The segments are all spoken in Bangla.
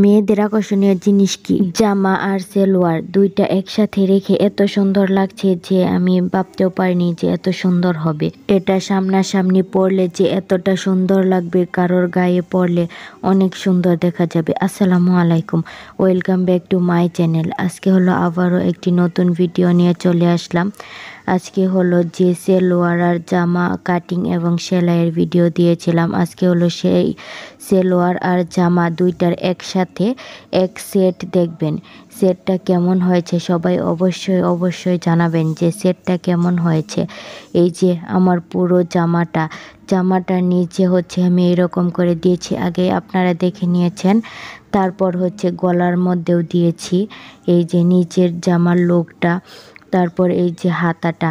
মেয়েদের আকর্ষণীয় জিনিস কি? জামা আর সালোয়ার দুইটা একসাথে রেখে এত সুন্দর লাগছে যে আমি ভাবতেও পারিনি যে এত সুন্দর হবে। এটা সামনাসামনি পরলে যে এতটা সুন্দর লাগবে, কারোর গায়ে পরলে অনেক সুন্দর দেখা যাবে। আসসালামু আলাইকুম, welcome back to my channel. আজকে হলো আবারও একটি নতুন ভিডিও নিয়ে চলে আসলাম। আজকে হলো যে সালোয়ার আর জামা কাটিং এবং সেলাইয়ের ভিডিও দিয়েছিলাম, আজকে হলো সেই সালোয়ার আর জামা দুইটার একসাথে এক সেট দেখবেন। সেটটা কেমন হয়েছে সবাই অবশ্যই জানাবেন যে সেটটা কেমন হয়েছে। এই যে আমার পুরো জামাটার নিচে হচ্ছে আমি এরকম করে দিয়েছি, আগে আপনারা দেখে নিয়েছেন। তারপর হচ্ছে গলার মধ্যেও দিয়েছি এই যে নিচের জামার লুকটা। তারপর এই যে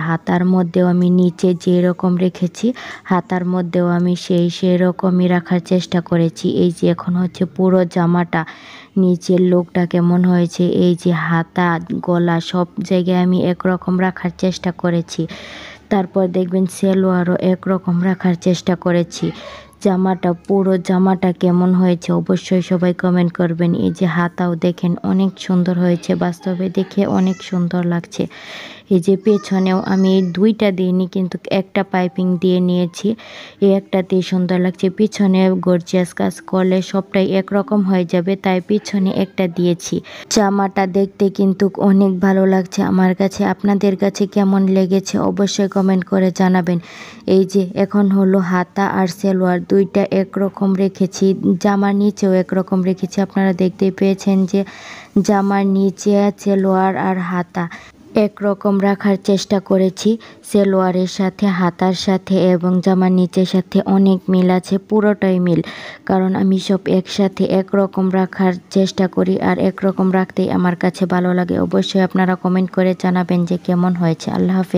হাতার মধ্যেও আমি নিচে যে রকম রেখেছি হাতার মধ্যেও আমি সেই রকমই রাখার চেষ্টা করেছি। এই যে এখন হচ্ছে পুরো জামাটা নিচের লুকটা কেমন হয়েছে, এই যে হাতা গলা সব জায়গায় আমি একরকম রাখার চেষ্টা করেছি। তারপর দেখবেন সালোয়ারও একরকম রাখার চেষ্টা করেছি। পুরো জামাটা কেমন হয়েছে অবশ্যই সবাই কমেন্ট করবেন। এই যে হাতাও দেখেন অনেক সুন্দর হয়েছে, বাস্তবে দেখে অনেক সুন্দর লাগছে। এই যে পেছনেও আমি দুইটা দিইনি, কিন্তু একটা পাইপিং দিয়ে নিয়েছি, এই একটাতেই সুন্দর লাগছে। পিছনে গর্জিয়াস কাজ করলে সবটাই একরকম হয়ে যাবে, তাই পিছনে একটা দিয়েছি। জামাটা দেখতে কিন্তু অনেক ভালো লাগছে আমার কাছে। আপনাদের কাছে কেমন লেগেছে অবশ্যই কমেন্ট করে জানাবেন। এই যে এখন হলো হাতা আর সালোয়ার দুইটা একরকম রেখেছি, জামার নিচেও একরকম রেখেছি। আপনারা দেখতেই পেয়েছেন যে জামার নিচে সালোয়ার আর হাতা একরকম রাখার চেষ্টা করেছি। সালোয়ারের সাথে হাতার সাথে এবং জামার নিচের সাথে অনেক মিল আছে, পুরোটাই মিল। কারণ আমি সব একসাথে একরকম রাখার চেষ্টা করি, আর একরকম রাখতেই আমার কাছে ভালো লাগে। অবশ্যই আপনারা কমেন্ট করে জানাবেন যে কেমন হয়েছে। আল্লাহ হাফেজ।